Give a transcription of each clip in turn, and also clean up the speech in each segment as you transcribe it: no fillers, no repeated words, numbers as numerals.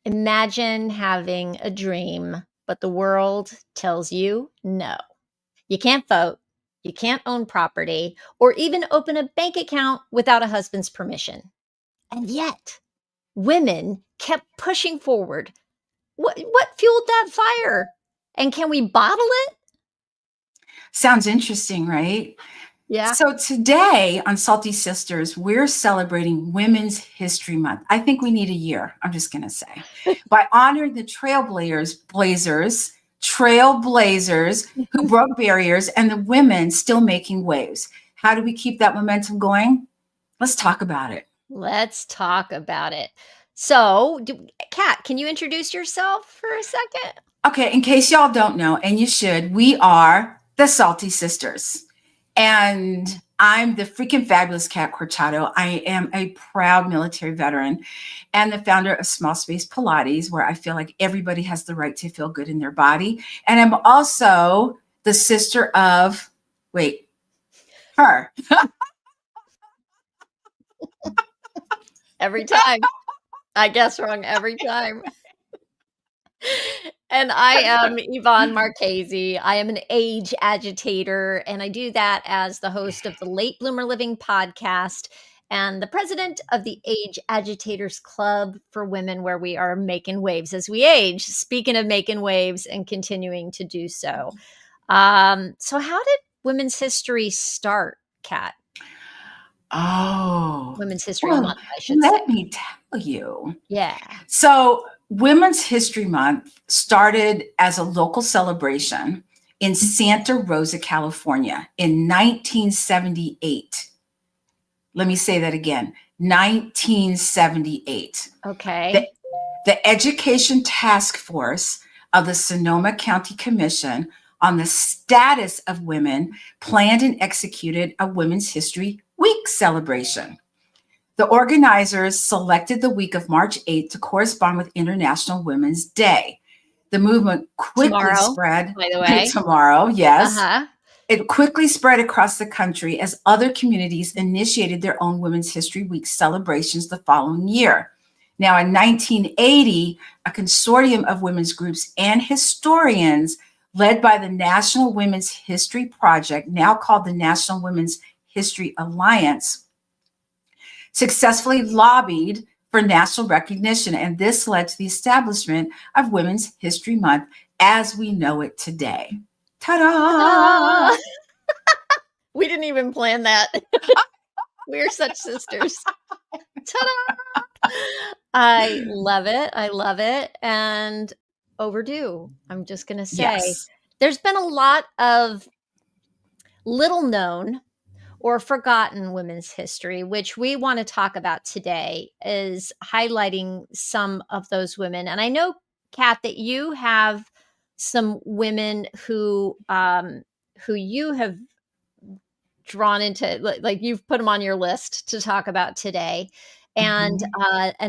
Imagine having a dream, but the world tells you no. You can't vote, you can't own property, or even open a bank account without a husband's permission. And yet, women kept pushing forward. What fueled that fire? And can we bottle it? Sounds interesting, right? Yeah. So today on Salty Sisters, we're celebrating Women's History Month. I think we need a year, I'm just going to say, by honoring the trailblazers who broke barriers and the women still making waves. How do we keep that momentum going? Let's talk about it. Let's talk about it. So, Kat, can you introduce yourself for a second? Okay, in case y'all don't know, and you should, we are the Salty Sisters. And I'm the freaking fabulous Kat Corchado. I am a proud military veteran and the founder of Small Space Pilates, where I feel like everybody has the right to feel good in their body. And I'm also the sister of, her. Every time. I guess wrong every time. And I am Yvonne Marchese. I am an age agitator, and I do that as the host of the Late Bloomer Living podcast and the president of the Age Agitators Club for Women, where we are making waves as we age. Speaking of making waves and continuing to do so. So how did Women's History start, Kat? Oh, Women's History well, Month, I should say. let me tell you. Yeah. So Women's History Month started as a local celebration in Santa Rosa, California in 1978. Let me say that again, 1978. Okay. The Education Task Force of the Sonoma County Commission on the Status of Women planned and executed a Women's History Week celebration. The organizers selected the week of March 8th to correspond with International Women's Day. The movement quickly spread. By the way. Tomorrow, yes. Uh-huh. It quickly spread across the country as other communities initiated their own Women's History Week celebrations the following year. Now, in 1980, a consortium of women's groups and historians led by the National Women's History Project, now called the National Women's History Alliance, successfully lobbied for national recognition, and this led to the establishment of Women's History Month as we know it today. Ta-da! We didn't even plan that. We're such sisters. Ta-da! I love it. I love it. And overdue, I'm just going to say. Yes. There's been a lot of little known or forgotten women's history, which we want to talk about today, is highlighting some of those women. And I know, Kat, that you have some women who you have drawn into, like you've put them on your list to talk about today, and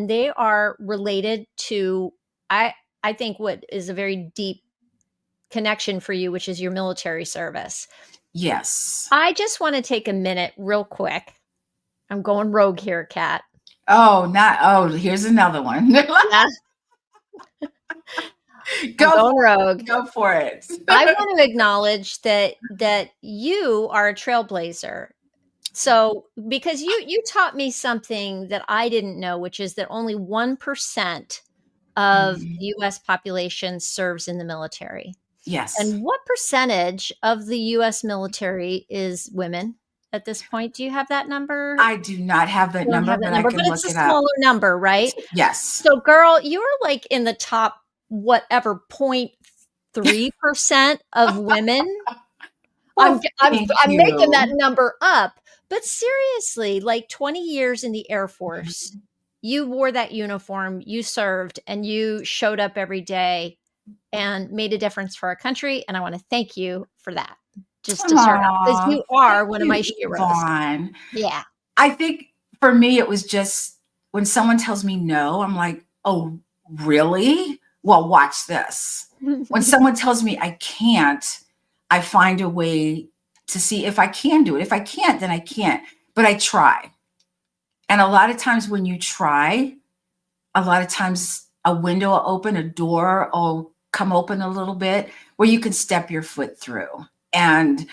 they are related to I think what is a very deep connection for you, which is your military service. Yes. I just want to take a minute real quick. I'm going rogue here, Kat. Here's another one. Yeah. Go rogue. Go for it. I want to acknowledge that you are a trailblazer. So, because you taught me something that I didn't know, which is that only 1% of the U.S. population serves in the military. Yes. And what percentage of the U.S. military is women at this point? Do you have that number? I do not have that number, but I can look it up. But it's a smaller number, right? Yes. So, girl, you are like in the top, whatever, 0.3% of women. Well, I'm making that number up. But seriously, like 20 years in the Air Force, you wore that uniform, you served, and you showed up every day and made a difference for our country. And I want to thank you for that. Just to start off, because you are one of my heroes. Yvonne. Yeah. I think for me, it was just when someone tells me no, I'm like, oh, really? Well, watch this. When someone tells me I can't, I find a way to see if I can do it. If I can't, then I can't. But I try. And a lot of times when you try, a lot of times a window will open, a door will come open a little bit where you can step your foot through. And,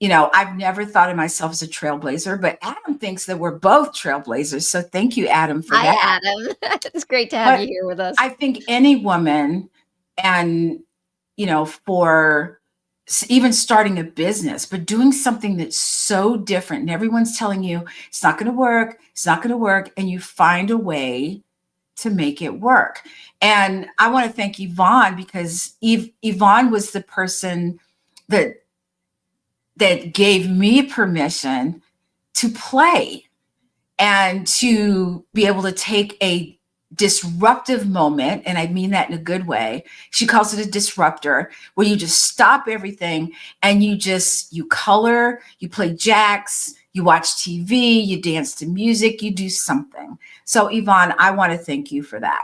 I've never thought of myself as a trailblazer, but Adam thinks that we're both trailblazers. So thank you, Adam, for Hi, that. Adam. It's great to have But you here with us. I think any woman, and, for even starting a business, but doing something that's so different, and everyone's telling you it's not going to work, it's not going to work, and you find a way to make it work. And I want to thank Yvonne, because Yvonne was the person that gave me permission to play and to be able to take a disruptive moment, and I mean that in a good way. She calls it a disruptor, where you just stop everything and you color, you play jacks, you watch TV, you dance to music, you do something. So Yvonne, I want to thank you for that.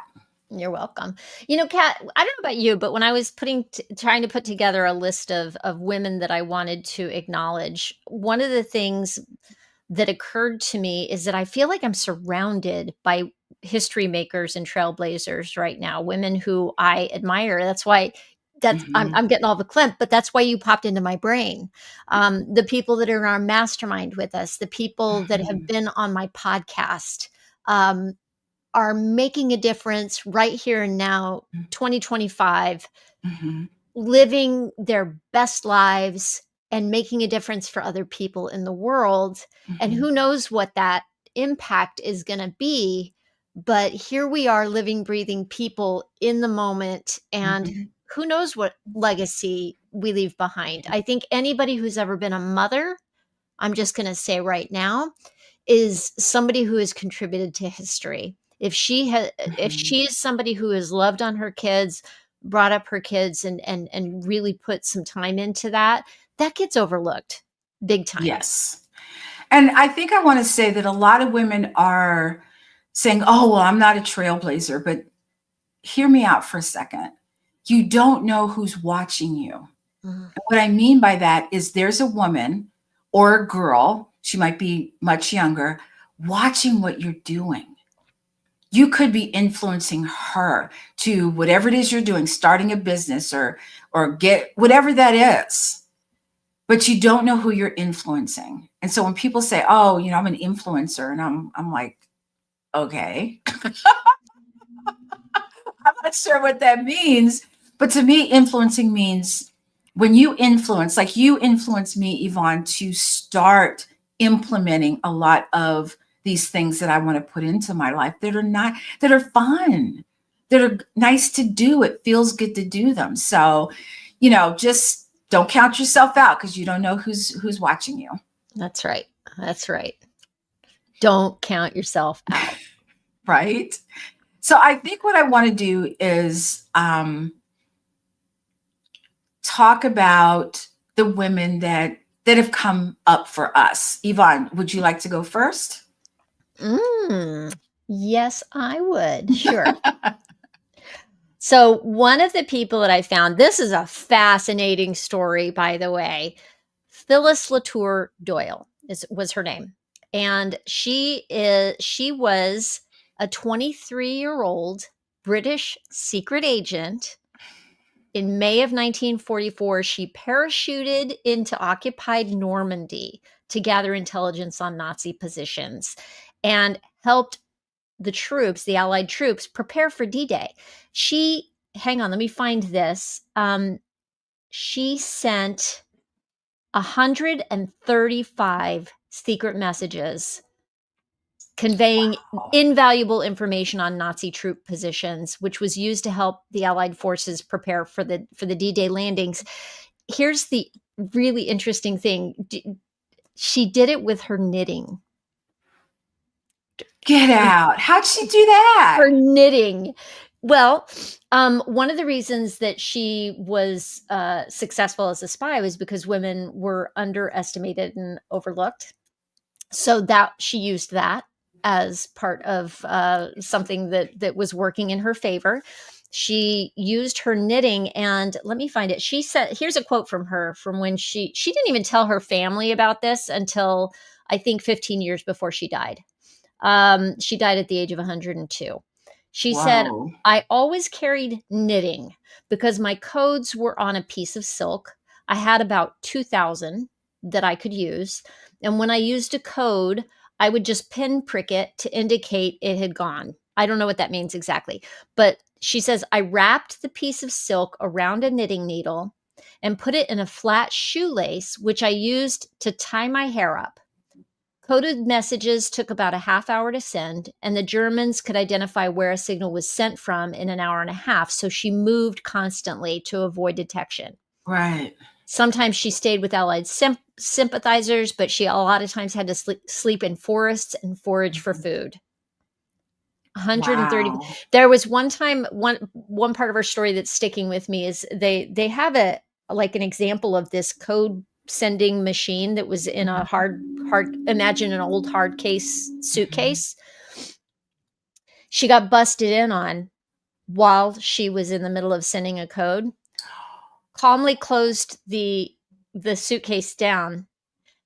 You're welcome. Kat, I don't know about you, but when I was trying to put together a list of women that I wanted to acknowledge, one of the things that occurred to me is that I feel like I'm surrounded by history makers and trailblazers right now, women who I admire. That's why I'm getting all the clip, but that's why you popped into my brain. The people that are in our mastermind with us, the people that have been on my podcast, are making a difference right here and now, 2025, living their best lives and making a difference for other people in the world. And who knows what that impact is going to be. But here we are, living, breathing people in the moment. And who knows what legacy we leave behind. I think anybody who's ever been a mother, I'm just going to say right now, is somebody who has contributed to history. If she is somebody who has loved on her kids, brought up her kids, and really put some time into that gets overlooked big time. Yes. And I think I want to say that a lot of women are saying, oh, well, I'm not a trailblazer, but hear me out for a second. You don't know who's watching you. And what I mean by that is there's a woman or a girl, she might be much younger, watching what you're doing. You could be influencing her to whatever it is you're doing, starting a business or get whatever that is, but you don't know who you're influencing. And so when people say, oh, I'm an influencer, and I'm like, okay, I'm not sure what that means. But to me, influencing means when you influence, like you influenced me, Yvonne, to start implementing a lot of these things that I want to put into my life that are fun, that are nice to do. It feels good to do them. So, just don't count yourself out, because you don't know who's watching you. That's right. That's right. Don't count yourself out. Right. So I think what I want to do is talk about the women that have come up for us. Yvonne, would you like to go first? Yes, I would. Sure. So one of the people that I found, this is a fascinating story, by the way. Phyllis Latour Doyle was her name. And she was a 23-year-old British secret agent. In May of 1944, she parachuted into occupied Normandy to gather intelligence on Nazi positions and helped the Allied troops, prepare for D-Day. Hang on, let me find this. She sent 135 secret messages conveying invaluable information on Nazi troop positions, which was used to help the Allied forces prepare for the D-Day landings. Here's the really interesting thing. She did it with her knitting. Get out. How'd she do that? Her knitting. Well, one of the reasons that she was successful as a spy was because women were underestimated and overlooked. So that she used that as part of something that was working in her favor. She used her knitting, and let me find it. She said, here's a quote from her from when she didn't even tell her family about this until I think 15 years before she died. She died at the age of 102. She said, Whoa. I always carried knitting because my codes were on a piece of silk. I had about 2,000 that I could use. And when I used a code, I would just pinprick it to indicate it had gone. I don't know what that means exactly. But she says, I wrapped the piece of silk around a knitting needle and put it in a flat shoelace, which I used to tie my hair up. Coded messages took about a half hour to send, and the Germans could identify where a signal was sent from in an hour and a half. So she moved constantly to avoid detection. Right. Sometimes she stayed with Allied sympathizers, but she a lot of times had to sleep in forests and forage for food. 130. Wow. There was one time, one part of her story that's sticking with me is they have a like an example of this code sending machine that was in a hard imagine an old hard case suitcase. She got busted in on while she was in the middle of sending a code. Calmly closed the suitcase down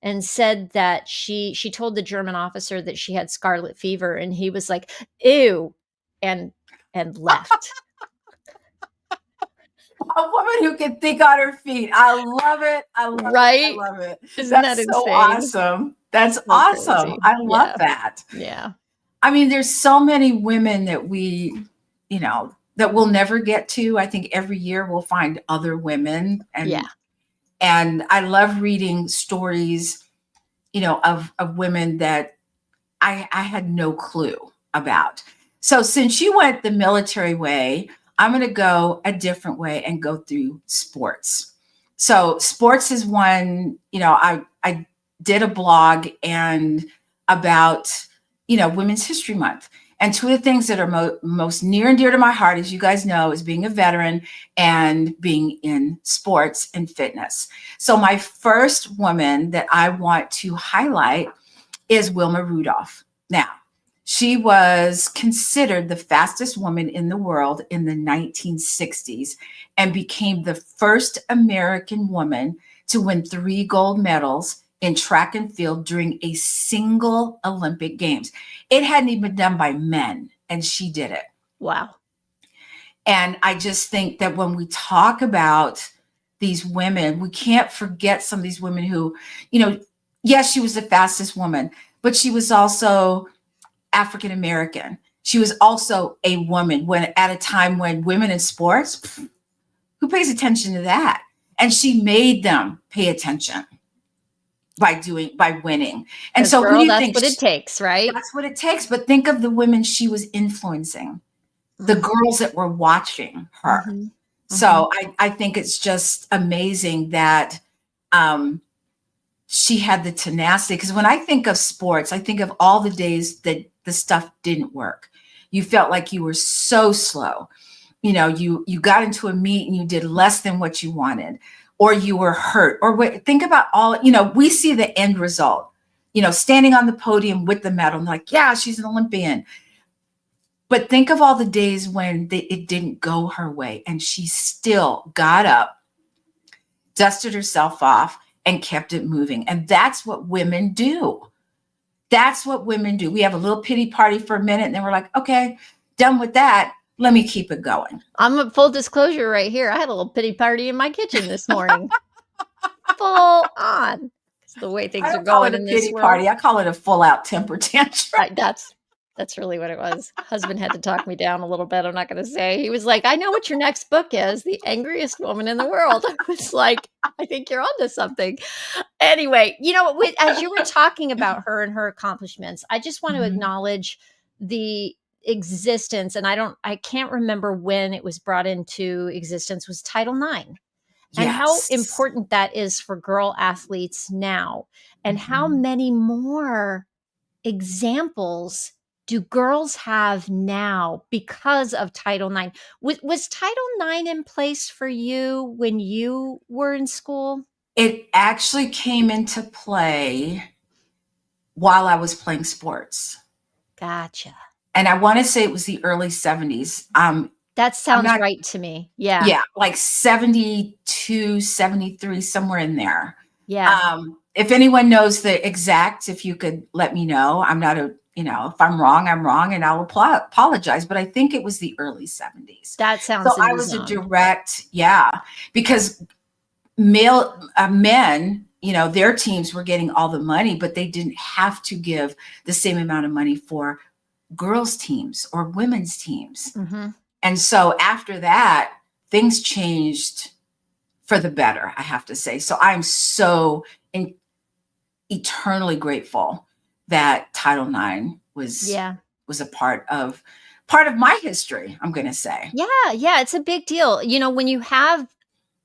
and said that she told the German officer that she had scarlet fever, and he was like, ew, and left. A woman who can think on her feet. I love it. I love Right? it. I love it. Isn't That's that so insane? awesome. That's awesome. crazy. I love Yeah. that. Yeah. I mean, there's so many women that we, that we'll never get to. I think every year we'll find other women. Yeah. And I love reading stories, of women that I had no clue about. So since you went the military way, I'm going to go a different way and go through sports. So sports is one, I did a blog and about, Women's History Month. And two of the things that are most near and dear to my heart, as you guys know, is being a veteran and being in sports and fitness. So my first woman that I want to highlight is Wilma Rudolph. Now, she was considered the fastest woman in the world in the 1960s and became the first American woman to win 3 gold medals in track and field during a single Olympic Games. It hadn't even been done by men, and she did it. Wow. And I just think that when we talk about these women, we can't forget some of these women who, yes, she was the fastest woman, but she was also African American. She was also a woman at a time when women in sports, who pays attention to that? And she made them pay attention by winning. And so girl, who do you that's think what it takes, right? That's what it takes. But think of the women she was influencing, the girls that were watching her. Mm-hmm. So I think it's just amazing that she had the tenacity. Because when I think of sports, I think of all the days that the stuff didn't work. You felt like you were so slow. You got into a meet and you did less than what you wanted, or you were hurt, or think about all, we see the end result, standing on the podium with the medal and like, yeah, she's an Olympian. But think of all the days when it didn't go her way and she still got up, dusted herself off, and kept it moving. And that's what women do. That's what women do. We have a little pity party for a minute and then we're like, okay, done with that. Let me keep it going. I'm a full disclosure right here. I had a little pity party in my kitchen this morning. Full on. It's the way things are going in this world. Party. I call it a full out temper tantrum. That's really what it was. Husband had to talk me down a little bit. I'm not going to say. He was like, I know what your next book is, The Angriest Woman in the World. I was like, I think you're onto something. Anyway, as you were talking about her and her accomplishments, I just want to acknowledge the existence, and I can't remember when it was brought into existence, was Title IX. And how important that is for girl athletes now, and how many more examples do girls have now because of Title IX? Was Title IX in place for you when you were in school? It actually came into play while I was playing sports. Gotcha. And I want to say it was the early 70s. That sounds right to me. Yeah. Yeah, like 72, 73, somewhere in there. Yeah. If anyone knows the exact, if you could let me know. I'm not if I'm wrong, I'm wrong, and I'll apologize. But I think it was the early 70s. That So sounds in I the was a zone. direct, because men, their teams were getting all the money, but they didn't have to give the same amount of money for girls' teams or women's teams. Mm-hmm. And so after that, things changed for the better, I have to say. So I'm so eternally grateful that Title IX was a part of my history, I'm going to say. Yeah, it's a big deal. When you have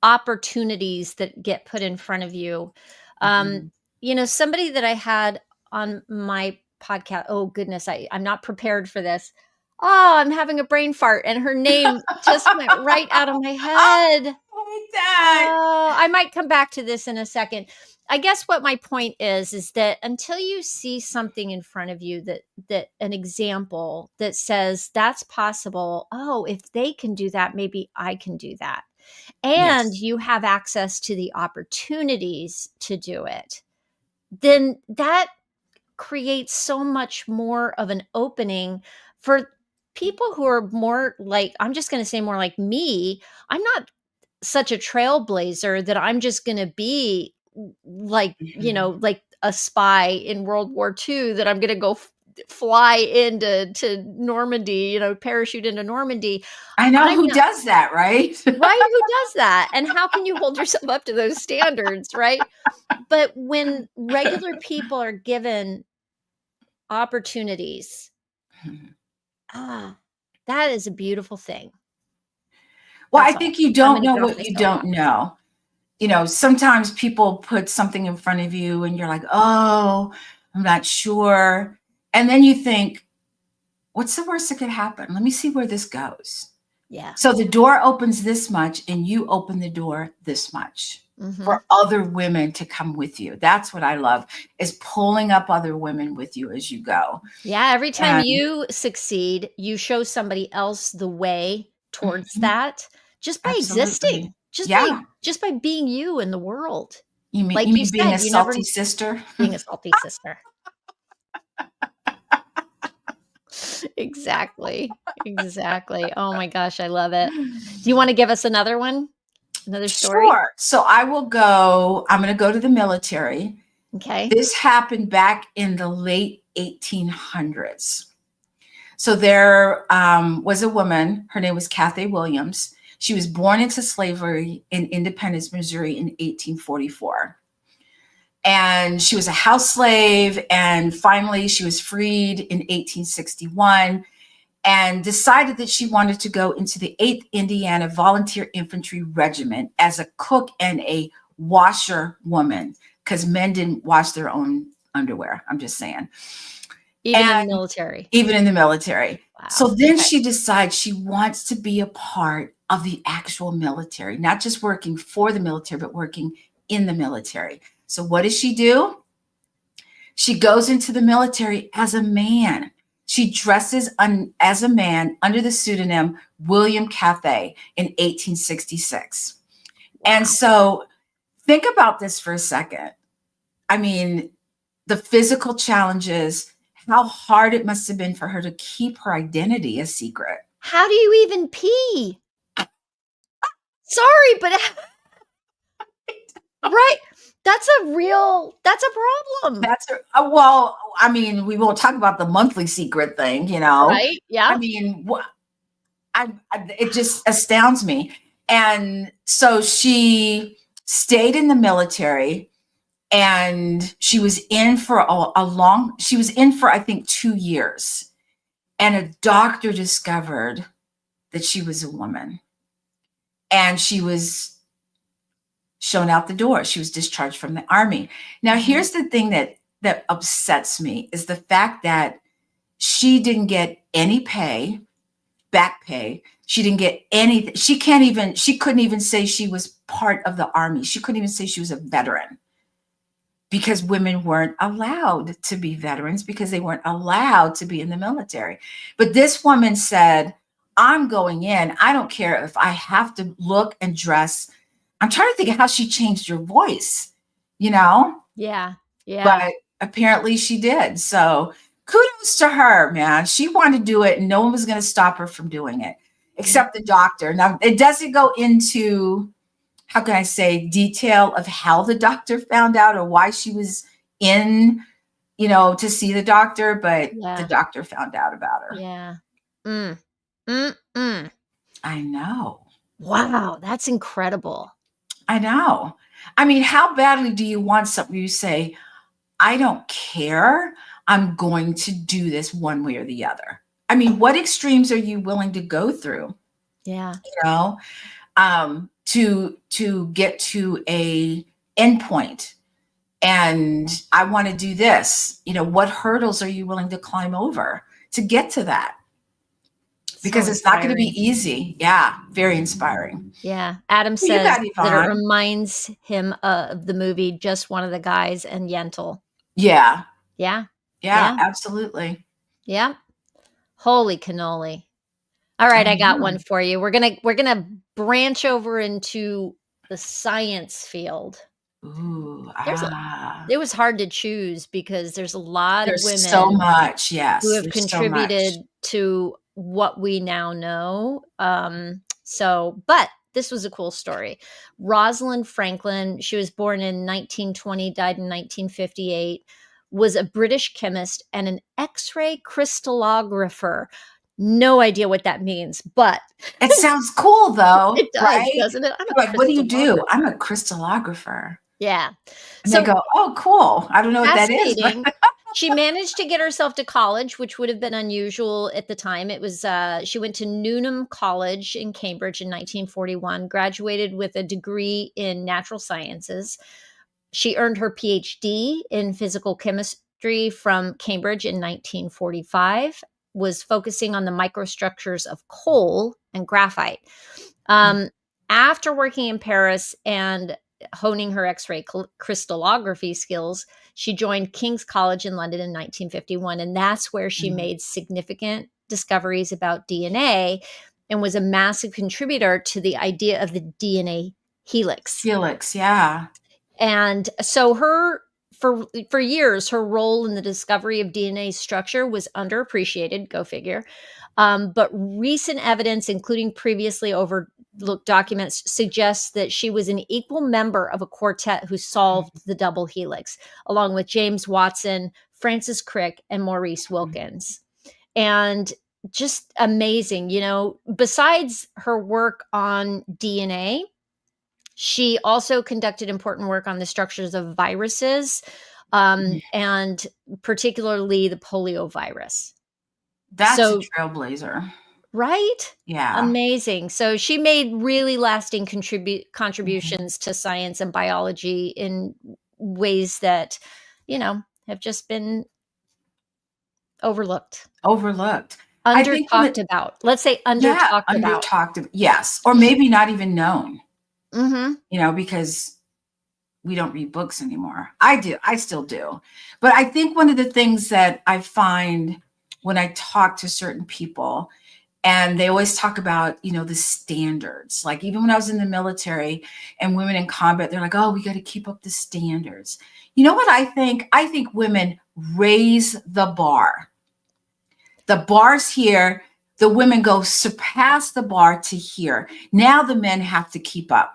opportunities that get put in front of you, somebody that I had on my podcast, oh goodness, I'm not prepared for this. Oh, I'm having a brain fart and her name just went right out of my head. Oh, I might come back to this in a second. I guess what my point is that until you see something in front of you that an example that says that's possible, oh, if they can do that, maybe I can do that. And Yes. you have access to the opportunities to do it, then that creates so much more of an opening for people who are more like, I'm just going to say more like me. I'm not such a trailblazer that I'm just going to be like, like a spy in World War II, that I'm going to go fly into Normandy, parachute into Normandy. I know I'm who not, does that, right? right? Who does that? And how can you hold yourself up to those standards, right? But when regular people are given opportunities, that is a beautiful thing. Well, That's I all. think you I'm don't gonna know get off what my you don't soapbox. know. Sometimes people put something in front of you and you're like, oh, I'm not sure. And then you think, what's the worst that could happen? Let me see where this goes. Yeah. So the door opens this much and you open the door this much for other women to come with you. That's what I love, is pulling up other women with you as you go. Yeah. Every time And you succeed, you show somebody else the way towards that, just by existing, absolutely. Yeah. just by being you in the world. You Like you mean being said, a you never salty sister? being a salty sister. Exactly. Oh my gosh, I love it. Do you want to give us another one? Another story? Sure. So I'm going to go to the military. Okay. This happened back in the late 1800s. So there was a woman, her name was Cathay Williams. She was born into slavery in Independence, Missouri in 1844. And she was a house slave, and finally she was freed in 1861 and decided that she wanted to go into the 8th Indiana Volunteer Infantry Regiment as a cook and a washerwoman, because men didn't wash their own underwear. I'm just saying. Even in the military. Even in the military. Wow. So then she decides she wants to be a part of the actual military, not just working for the military, but working in the military. So what does she do? She goes into the military as a man. She dresses as a man under the pseudonym William Cathay in 1866. Wow. And so think about this for a second. I mean, the physical challenges, how hard it must have been for her to keep her identity a secret. How do you even pee? Sorry, but right. That's a problem. Well, I mean, we won't talk about the monthly secret thing, Right. Yeah. I mean, it just astounds me. And so she stayed in the military, and she was in for I think 2 years. And a doctor discovered that she was a woman, and she was shown out the door. She was discharged from the Army. Now, here's the thing that upsets me, is the fact that she didn't get any pay, back pay. She didn't get anything. She couldn't even say she was part of the Army. She couldn't even say she was a veteran, because women weren't allowed to be veterans, because they weren't allowed to be in the military. But this woman said, I'm going in. I don't care if I have to look and dress. I'm trying to think of how she changed her voice, Yeah. But apparently she did. So kudos to her, man. She wanted to do it and no one was going to stop her from doing it except the doctor. Now, it doesn't go into, how can I say, detail of how the doctor found out or why she was in, to see the doctor, but the Yeah. doctor found out about her. Yeah. Mm. Mm-mm. I know. Wow, that's incredible. I know. I mean, how badly do you want something you say, I don't care. I'm going to do this one way or the other. I mean, what extremes are you willing to go through, Yeah. to get to a endpoint? And I want to do this. What hurdles are you willing to climb over to get to that? Because So it's not going to be inspiring. easy. Yeah, very inspiring. Yeah. Adam Well, you says got that it Yvonne. reminds him of the movie Just One of the Guys and Yentl. Yeah, Yeah. yeah, Yeah. absolutely. Yeah. Holy cannoli. All right, I I got know. one for you. We're gonna branch over into the science field. Ooh, It was hard to choose because there's a lot of there's so women much. who Yes, have there's so much. contributed to what we now know. But this was a cool story. Rosalind Franklin, she was born in 1920, died in 1958, was a British chemist and an X-ray crystallographer. No idea what that means, but It sounds cool though, it does, right? doesn't it? I'm a Like, what do you do? crystallographer. I'm a crystallographer. Yeah. And they So go, oh, cool. I don't know what that is, but fascinating. She managed to get herself to college, which would have been unusual at the time. It was she went to Newnham College in Cambridge in 1941, graduated with a degree in natural sciences. She earned her PhD in physical chemistry from Cambridge in 1945, was focusing on the microstructures of coal and graphite. Um, After working in Paris and honing her X-ray crystallography skills, she joined King's College in London in 1951, and that's where she made significant discoveries about DNA and was a massive contributor to the idea of the DNA helix. Felix, yeah. And so for years, her role in the discovery of DNA structure was underappreciated, go figure. But recent evidence, including previously overlooked documents, suggests that she was an equal member of a quartet who solved the double helix, along with James Watson, Francis Crick, and Maurice Wilkins. And just amazing, besides her work on DNA, she also conducted important work on the structures of viruses, and particularly the polio virus. That's a So trailblazer. right? Yeah. Amazing. So she made really lasting contributions to science and biology in ways that, have just been overlooked, Overlooked. I under think talked about. Let's say under yeah, talked under about. talked about, yes, or maybe not even known, Mhm. because we don't read books anymore. I still do. But I think one of the things that I find when I talk to certain people, and they always talk about, the standards. Like even when I was in the military and women in combat, they're like, oh, we got to keep up the standards. You know what I think? I think women raise the bar. The bar's here. The women go surpass the bar to here. Now the men have to keep up.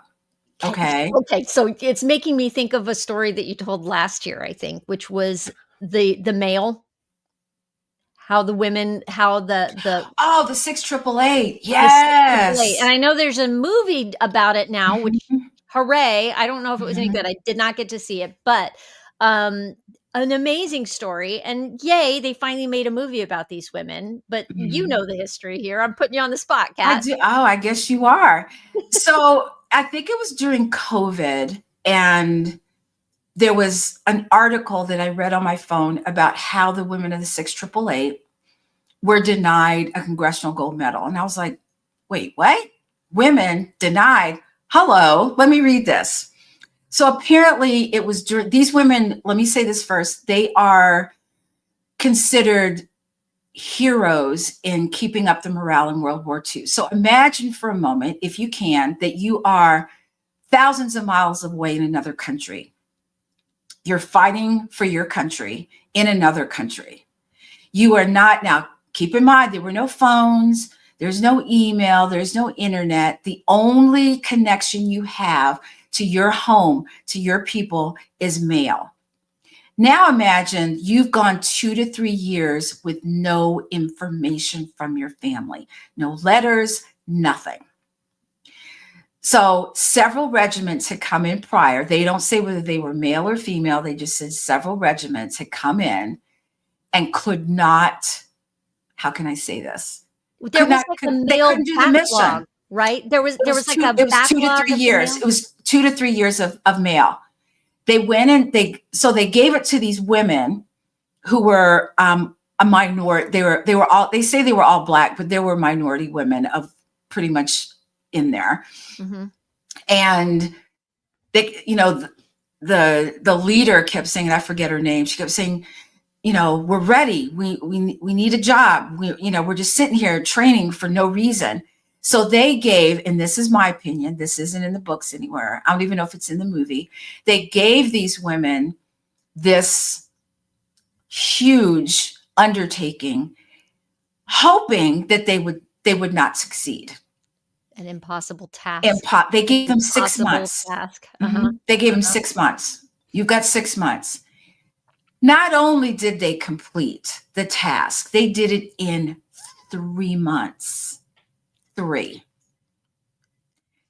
Okay. Okay, so it's making me think of a story that you told last year, I think, which was the mail, how the women, how the Oh, the 6888. the 688, and Yes. I know there's a movie about it now, which Mhm, hooray, I don't know if it was any good, mhm, I did not get to see it, but, um, an amazing story, and yay, they finally made a movie about these women, but you mhm. know the history here, I'm putting you on the spot, I Kat. do. Oh, I guess you are. So I think it was during COVID, and there was an article that I read on my phone about how the women of the 6888 were denied a congressional gold medal. And I was like, wait, what? Women denied? Hello, let me read this. So apparently it was during these women, let me say this first, they are considered heroes in keeping up the morale in World War II. So imagine for a moment, if you can, that you are thousands of miles away in another country. You're fighting for your country in another country. You are not, now keep in mind, there were no phones, there's no email, there's no internet. The only connection you have to your home, to your people, is mail. Now imagine you've gone 2 to 3 years with no information from your family, no letters, nothing. So several regiments had come in prior. They don't say whether they were male or female. They just said several regiments had come in and could not, how can I say this? There was like a They male couldn't do the mission. backlog, right? There was like a It was 2 to backlog 3 of the years. mail? It was 2 to 3 years of mail. They went and they gave it to these women who were a minority. They were all, they say they were all Black, but there were minority women of pretty much in there. Mm-hmm. And they, the leader kept saying, and I forget her name, she kept saying, we're ready. We need a job. We're just sitting here training for no reason. So they gave, and this is my opinion, this isn't in the books anywhere, I don't even know if it's in the movie, they gave these women this huge undertaking, hoping that they would not succeed. An impossible task. They gave them 6 months. Task. They gave them 6 months. You've got 6 months. Not only did they complete the task, they did it in 3 months. 3.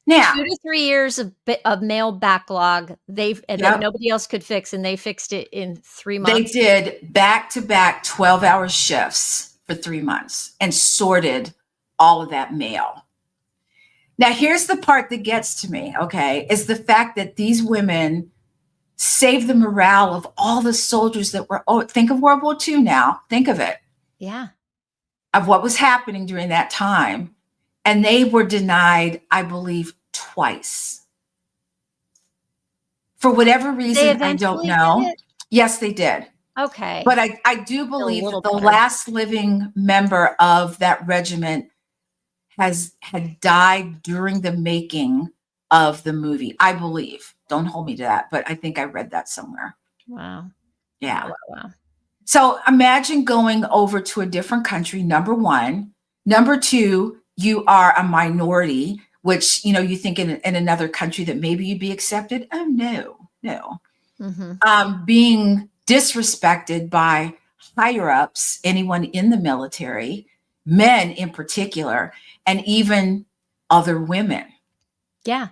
Now, 2 to 3 years of mail backlog that nobody else could fix, and they fixed it in 3 months. They did back-to-back 12-hour shifts for 3 months and sorted all of that mail. Now, here's the part that gets to me, okay, is the fact that these women saved the morale of all the soldiers that were, think of World War II now, think of it. Yeah. Of what was happening during that time. And they were denied, I believe, twice. For whatever reason, I don't know. Yes, they did. Okay. But I do believe that the last living member of that regiment had died during the making of the movie, I believe. Don't hold me to that, but I think I read that somewhere. Wow. Yeah. Wow. So imagine going over to a different country, number one. Number two, you are a minority, which, you think in another country that maybe you'd be accepted. Oh, no. Mm-hmm. Being disrespected by higher ups, anyone in the military, men in particular, and even other women. Yeah.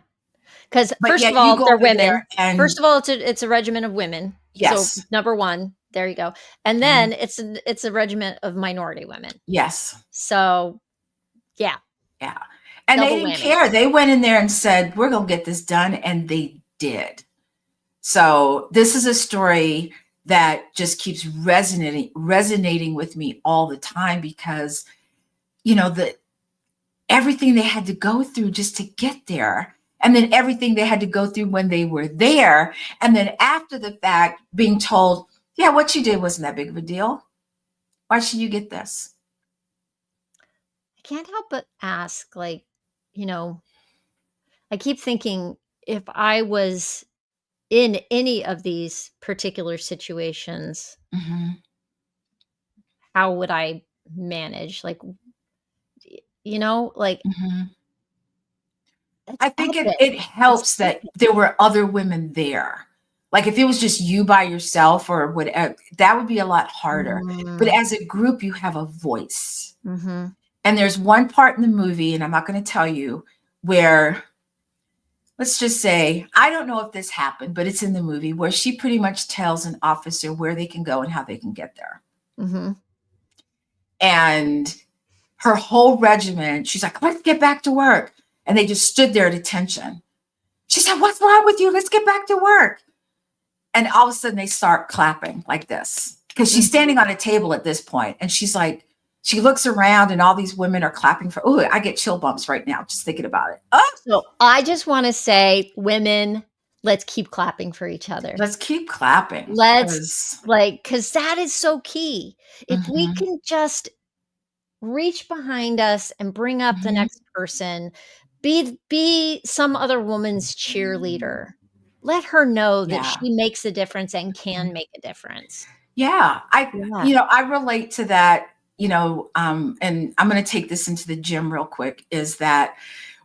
Because first of all, they're women. First of all, it's a regiment of women. Yes. So number one, there you go. And then it's a regiment of minority women. Yes. So, yeah. Yeah. And they didn't care. They went in there and said, we're going to get this done. And they did. So this is a story that just keeps resonating with me all the time because, everything they had to go through just to get there. And then everything they had to go through when they were there. And then after the fact, being told, yeah, what you did wasn't that big of a deal. Why should you get this? I can't help but ask, I keep thinking if I was in any of these particular situations, how would I manage? I think it helps that there were other women there. Like if it was just you by yourself or whatever, that would be a lot harder. But as a group, you have a voice. And there's one part in the movie, and I'm not going to tell you, where, let's just say, I don't know if this happened, but it's in the movie, where she pretty much tells an officer where they can go and how they can get there. And her whole regiment, she's like, let's get back to work. And they just stood there at attention. She said, what's wrong with you? Let's get back to work. And all of a sudden they start clapping like this because she's standing on a table at this point. And she's like, she looks around and all these women are clapping for, oh, I get chill bumps right now just thinking about it. Oh, so I just want to say, women, let's keep clapping for each other. Let's keep clapping. Let's because that is so key. If we can just reach behind us and bring up the next person, be some other woman's cheerleader. Let her know that she makes a difference and can make a difference. Yeah, Yeah. I relate to that, and I'm going to take this into the gym real quick, is that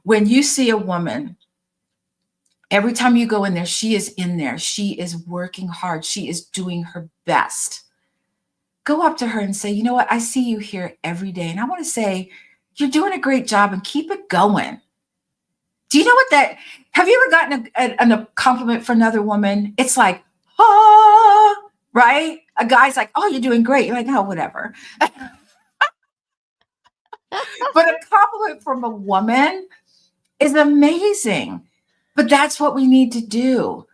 when you see a woman, every time you go in there, she is in there. She is working hard. She is doing her best. Go up to her and say, you know what? I see you here every day. And I want to say, you're doing a great job and keep it going. Do you know what that? Have you ever gotten a compliment from another woman? It's like, ah, right? A guy's like, oh, you're doing great. You're like, oh, whatever. But a compliment from a woman is amazing. But that's what we need to do.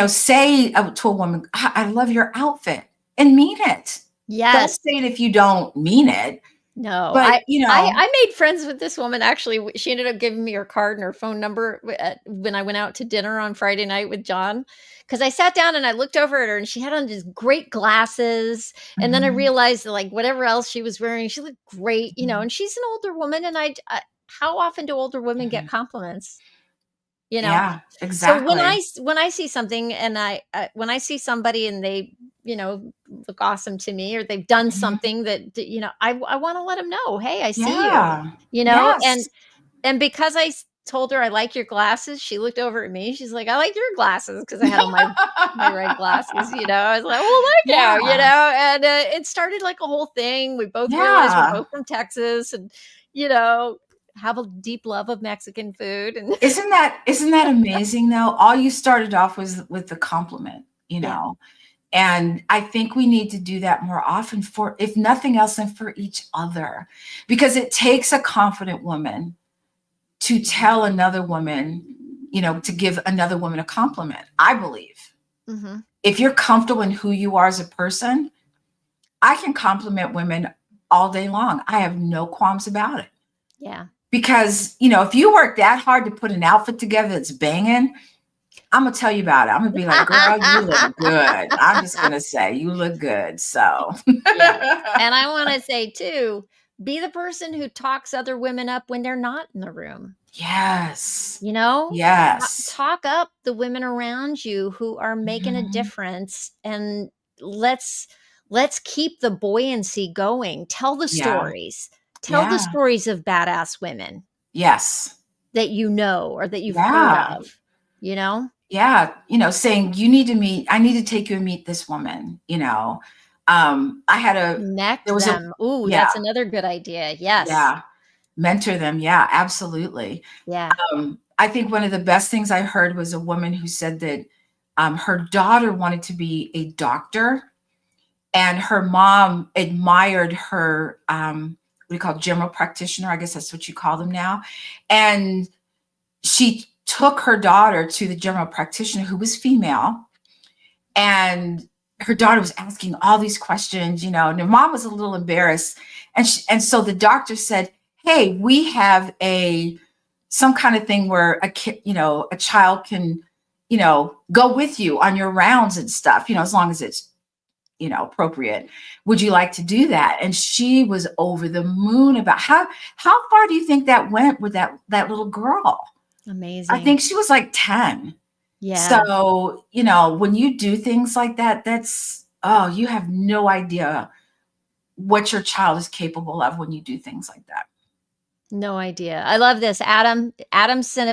Say to a woman, I love your outfit, and mean it. Don't Yes. say it if you don't mean it. No, But, I made friends with this woman, actually. She ended up giving me her card and her phone number when I went out to dinner on Friday night with John, because I sat down and I looked over at her and she had on these great glasses, and then I mhm, realized that, like, whatever else she was wearing, she looked great, mhm, and she's an older woman, and how often do older women get mhm. compliments? You know? Yeah, So when exactly. when I see something and when I see somebody and they, look awesome to me, or they've done Mhm. something that I wanna let them know, "Hey, I see you," Yeah. and Yes. because told her, "I like your glasses," she looked over at me, she's like, "I like your glasses," because I had on my red glasses, I was like, "Well, thank you," Yeah. and, it started like a whole thing. We both realized we're Yeah. both from Texas and, you know, have a deep love of Mexican food, and Isn't that amazing though? All you started off was with the compliment, yeah. And I think we need to do that more often, for if nothing else than for each other. Because it takes a confident woman to tell another woman, to give another woman a compliment, I believe. Mhm. If you're comfortable in who you are as a person, I can compliment women all day long. I have no qualms about it. Yeah. Because, if you work that hard to put an outfit together that's banging, I'm gonna tell you about it. I'm gonna be like, girl, you look good. I'm just gonna say you look good. So Yeah. And I wanna say too, be the person who talks other women up when they're not in the room, yes. you know? Yes. Talk up the women around you who are making a Mhm. difference, and let's keep the buoyancy going. Tell the Yeah. stories. Tell the Yeah. stories of badass women Yes. that you know or that you've heard Yeah. of, you know? Yeah. Saying I need to take you and meet this woman. I had there Connect was a, them. Ooh, yeah, that's another good idea. Yes. yeah. Mentor them. Yeah, absolutely. Yeah. I think one of the best things I heard was a woman who said that her daughter wanted to be a doctor, and her mom admired her, what do you call it, general practitioner? I guess that's what you call them now. And she took her daughter to the general practitioner, who was female, and her daughter was asking all these questions, and her mom was a little embarrassed. And so the doctor said, hey, we have some kind of thing where a kid, a child can, go with you on your rounds and stuff, as long as it's, appropriate. Would you like to do that? And she was over the moon about how far do you think that went with that little girl? I Amazing. think she was like 10. Yeah. So, when you do things like that, you have no idea what your child is capable of when you do things like that. No idea. I love this. Adam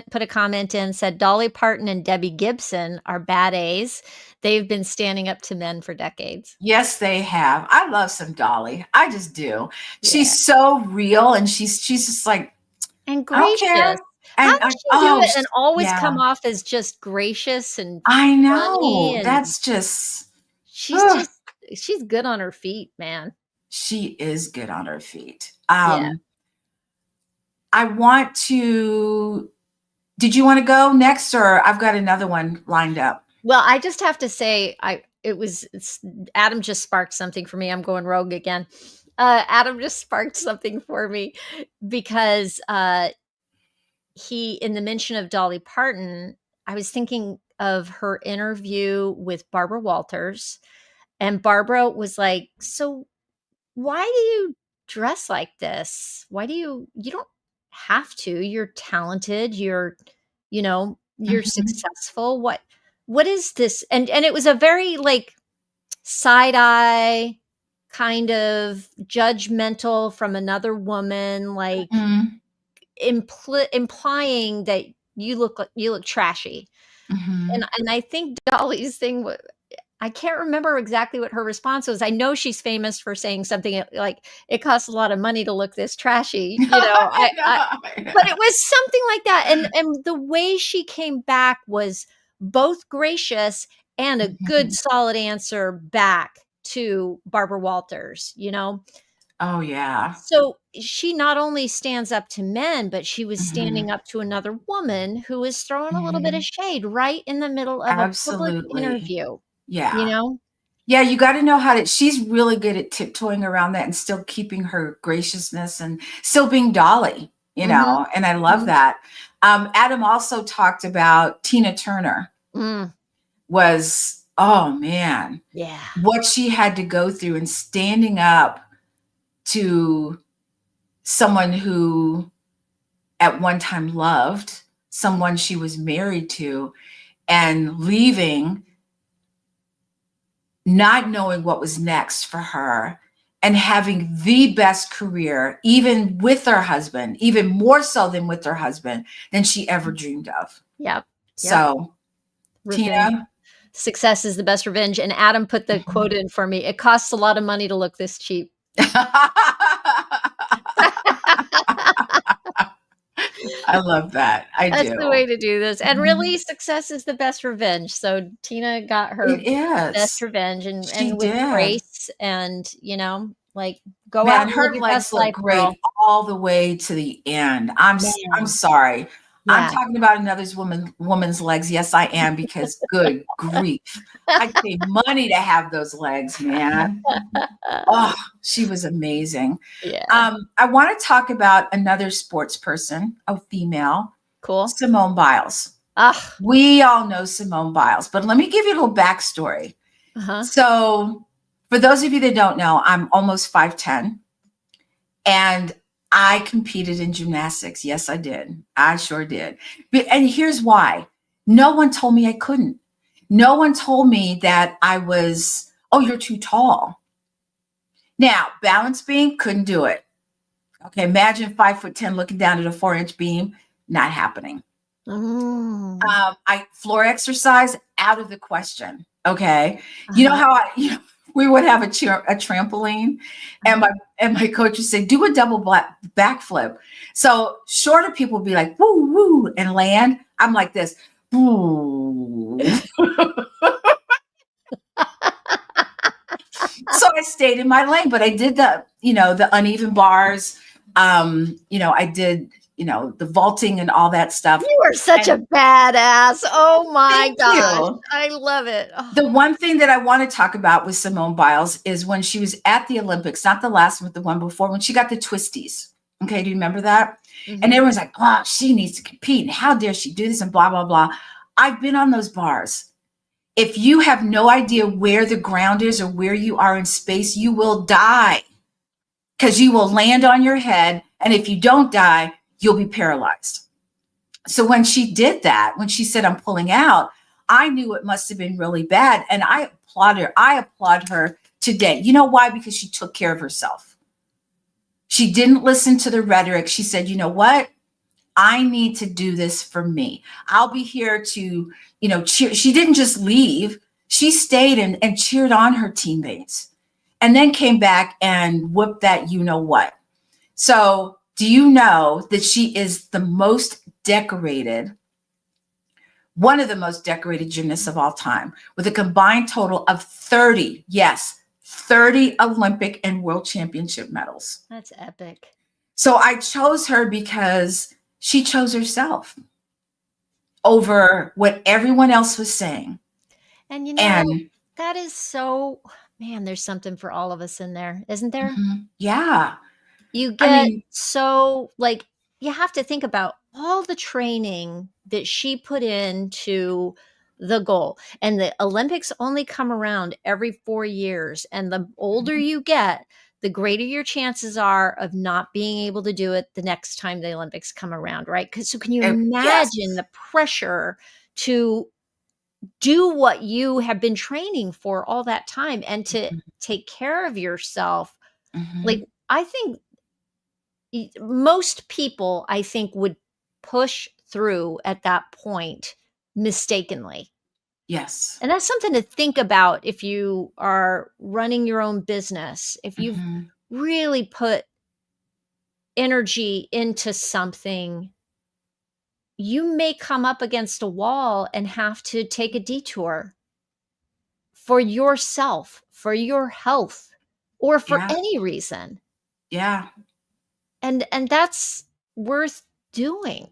put a comment in, said Dolly Parton and Debbie Gibson are bad A's. They've been standing up to men for decades. Yes, they have. I love some Dolly. I just do. Yeah. She's so real, and she's just like, And I don't gracious. care. How And does she do it and always come yeah, off as just gracious and I funny, know. and That's just, she's ugh, just she's good on her feet, man. she is good on her feet. Yeah. I want to, did you want to go next, or I've got another one lined up? Well, I just have to say, Adam just sparked something for me. I'm going rogue again. Adam just sparked something for me because he, in the mention of Dolly Parton, I was thinking of her interview with Barbara Walters, and Barbara was like, "So why do you dress like this? Why do you don't have to. You're talented. You're Mhm. successful. What is this?" And it was a very, like, side eye, kind of judgmental from another woman, like Mhm. implying that you look trashy. Mhm. And I think Dolly's thing I can't remember exactly what her response was. I know she's famous for saying something like, "It costs a lot of money to look this trashy," you know, I I know, I but know. it was something like that, and the way she came back was both gracious and a good Mhm. solid answer back to Barbara Walters, you know? Oh, yeah. So, she not only stands up to men, but she was Mhm. standing up to another woman who was throwing a little bit of Mhm. shade right in the middle of a public Absolutely. interview, you Yeah. know? Yeah, you gotta know how to she's really good at tiptoeing around that and still keeping her graciousness and still being Dolly, Mhm, and I love mhm. that. Adam also talked about Tina Turner Mm, was oh, man, yeah. what she had to go through and standing up to someone who at one time loved, someone she was married to, and leaving, not knowing what was next for her, and having the best career, even with her husband, even more so than with her husband, than she ever dreamed of. Yep, yep. So, Revenge. Tina. Success is the best revenge, and Adam put the quote Mhm. in for me, "It costs a lot of money to look this cheap." I love that. I That's the way do. to do this, and really, Mhm. success is the best revenge, so Tina got her It best is. revenge She and with did. grace and, like, go out Man, and live her your legs best look life, great girl. all the way to the end. I'm Man. sorry. I'm Yeah. talking about another's woman's legs. Yes, I am, because good grief. I'd pay money to have those legs, man. Oh, she was amazing. Yeah. I want to talk about another sports person, a female, Cool. Simone Biles. Ugh. We all know Simone Biles, but let me give you a little backstory. Uh-huh. So, for those of you that don't know, I'm almost 5'10", and I competed in gymnastics. Yes, I did. I sure did. And here's why. No one told me I couldn't. No one told me that I was, oh, you're too tall. Now, balance beam, couldn't do it. Okay, imagine 5'10" looking down at a 4-inch beam, not happening. Mm. I floor exercise, out of the question. Okay, you know Uh-huh. how we would have a trampoline, and Uh-huh. my coach would say, "Do a double backflip." So shorter people would be like, "Woo woo," and land. I'm like this. Woo. So I stayed in my lane, but I did the uneven bars. I did the vaulting and all that stuff. You are such a And badass. Oh my thank gosh. you. I love it. Oh. The one thing that I want to talk about with Simone Biles is when she was at the Olympics, not the last one, but the one before, when she got the twisties. Okay, do you remember that? And Mhm. everyone's like, oh, she needs to compete. And how dare she do this and blah, blah, blah. I've been on those bars. If you have no idea where the ground is or where you are in space, you will die because you will land on your head. And if you don't die, you'll be paralyzed. So when she did that, when she said, I'm pulling out, I knew it must have been really bad. And I applaud her. I applaud her today. You know why? Because she took care of herself. She didn't listen to the rhetoric. She said, you know what? I need to do this for me. I'll be here to, cheer. She didn't just leave. She stayed and cheered on her teammates and then came back and whooped that you know what. So, do you know that she is the most decorated, one of the most decorated gymnasts of all time, with a combined total of 30, yes, 30 Olympic and World Championship medals. That's epic. So I chose her because she chose herself over what everyone else was saying. And, And that is so man, there's something for all of us in there, isn't there? yeah, You I get mean, so like, you have to think about all the training that she put into the goal, and the Olympics only come around every 4 years, and the older you get, the greater your chances are of not being able to do it the next time the Olympics come around, right? 'Cause so can you yes, imagine the pressure to do what you have been training for all that time and to take care of yourself. Like, Mhm. I think most people, I think, would push through at that point mistakenly. Yes. And that's something to think about if you are running your own business. If you've Mhm. really put energy into something, you may come up against a wall and have to take a detour for yourself, for your health, or for Yeah. any reason. Yeah. And that's worth doing.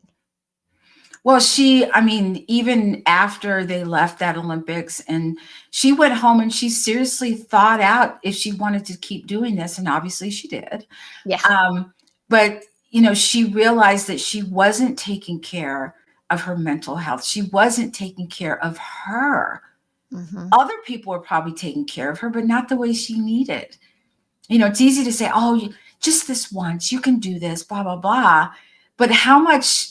Well, I mean, even after they left that Olympics, and she went home and she seriously thought out if she wanted to keep doing this, and obviously she did. Yeah. But she realized that she wasn't taking care of her mental health. She wasn't taking care of her. Mhm. Other people were probably taking care of her, but not the way she needed. It's easy to say, "Oh, just this once, you can do this," blah blah blah. But how much,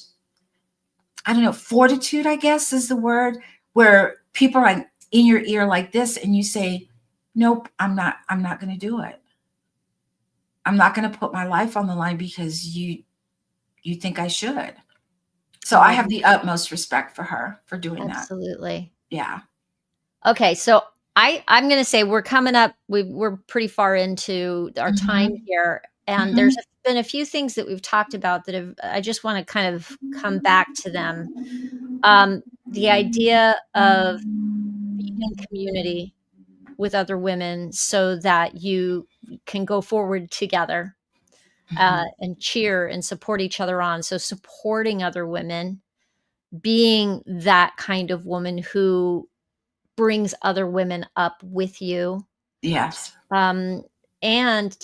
I don't know, fortitude, I guess is the word, where people are like in your ear like this and you say, "Nope, I'm not going to do it. I'm not going to put my life on the line because you think I should." So I Oh, have the utmost respect for her for doing that. absolutely. Yeah. Okay, so I'm gonna say we're coming up, we're pretty far into our time Mhm. here, and there's Mhm. been a few things that we've talked about that have I just wanna kind of come back to them. The idea of being in community with other women so that you can go forward together, Mhm. and cheer and support each other on. So supporting other women, being that kind of woman who brings other women up with you, Yes. um, and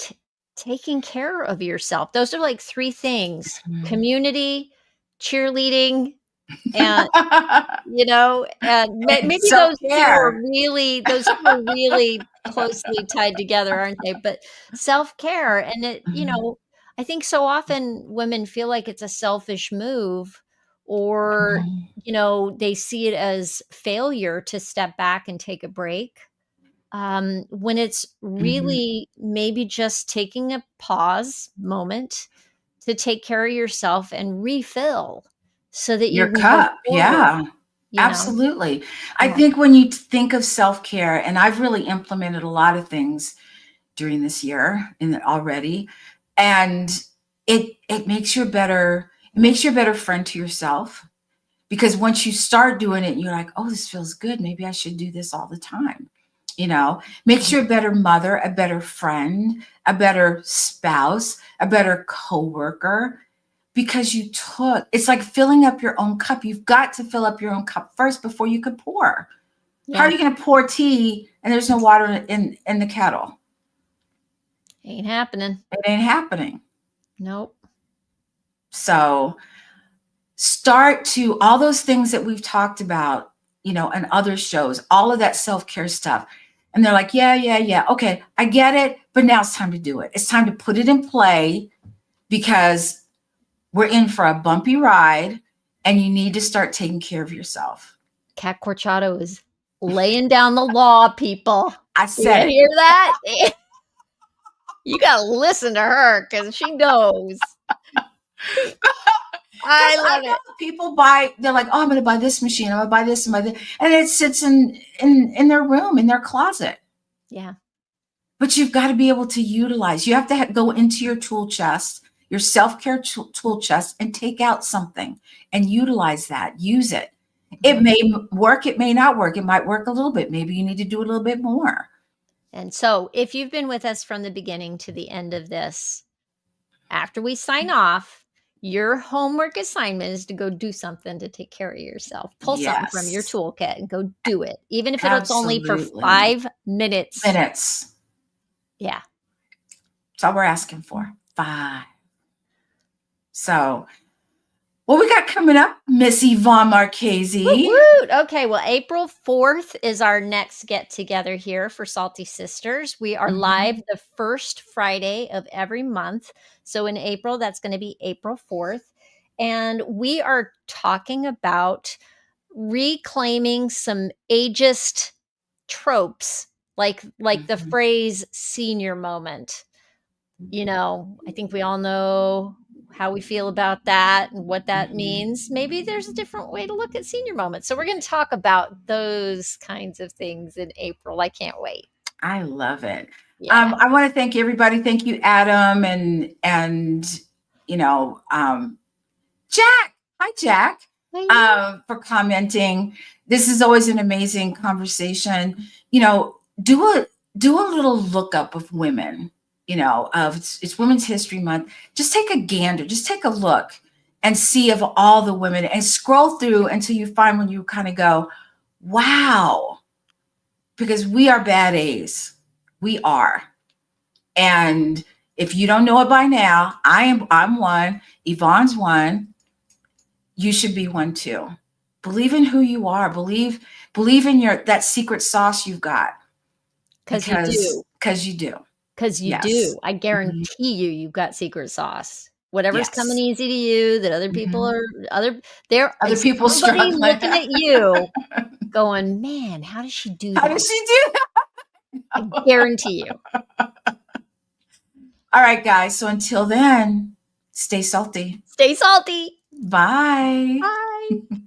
taking care of yourself. Those are like 3 things: Mhm. community, cheerleading, and, and maybe Self-care. those 2 are really closely tied together, aren't they? But self-care, and Mhm. I think so often women feel like it's a selfish move, or, Mhm. they see it as failure to step back and take a break, when it's Mhm. really maybe just taking a pause moment to take care of yourself and refill so that you Your can go cup. forward, Yeah. you know? Absolutely. I Yeah. think when you think of self-care, and I've really implemented a lot of things during this year already, and it makes you a better friend to yourself, because once you start doing it, you're like, "Oh, this feels good. Maybe I should do this all the time." Makes Mhm. you a better mother, a better friend, a better spouse, a better coworker, because it's like filling up your own cup. You've got to fill up your own cup first before you can pour. How are Yeah. you going to pour tea and there's no water in the kettle? Ain't happening. It ain't happening. Nope. So start to all those things that we've talked about, and other shows, all of that self-care stuff. And they're like, yeah, yeah, yeah. Okay, I get it, but now it's time to do it. It's time to put it in play, because we're in for a bumpy ride and you need to start taking care of yourself. Cat Corchado is laying down the law, people. I You said it. hear that? You gotta listen to her because she knows. Because I I love know it. people they're like, "Oh, I'm going to buy this machine. I'm going to buy this and buy this." And it sits in their room, in their closet. Yeah. But you've got to be able to utilize. You have to go into your tool chest, your self-care tool chest, and take out something and utilize that. Use it. It Mhm. may work, it may not work. It might work a little bit. Maybe you need to do a little bit more. And so, if you've been with us from the beginning to the end of this, after we sign off, your homework assignment is to go do something to take care of yourself. Pull something from your Yes, toolkit and go do it, even if it's only for absolutely. 5 minutes. Minutes. Yeah. That's all we're asking for. 5. So, what we got coming up, Miss Yvonne Woot Marchese? woot. Okay, well, April 4th is our next get together here for Salty Sisters. We are live Mhm. the first Friday of every month. So in April, that's going to be April 4th. And we are talking about reclaiming some ageist tropes, like the Mhm. phrase senior moment. I think we all know how we feel about that and what that Mhm. means. Maybe there's a different way to look at senior moments. So we're going to talk about those kinds of things in April. I can't wait. I love it. Yeah. I want to thank everybody. Thank you, Adam, and Jack. Hi, Jack, for commenting. This is always an amazing conversation. Do a little lookup of women. Of it's Women's History Month. Just take a gander. Just take a look and see of all the women, and scroll through until you find when you kind of go, wow, because we are bad A's. We are. And if you don't know it by now, I'm one, Yvonne's one, you should be one too. Believe in who you are. Believe in that secret sauce you've got. Because you do. Because you do. Because you Yes. do. I Mhm. guarantee you've got secret sauce. Whatever's coming Yes. easy to you, that other people Mhm. there Other is people somebody struggling. looking at you going, man, how does she do How that? does she do I that? guarantee you. All right, guys. So until then, stay salty. Stay salty. Bye. Bye.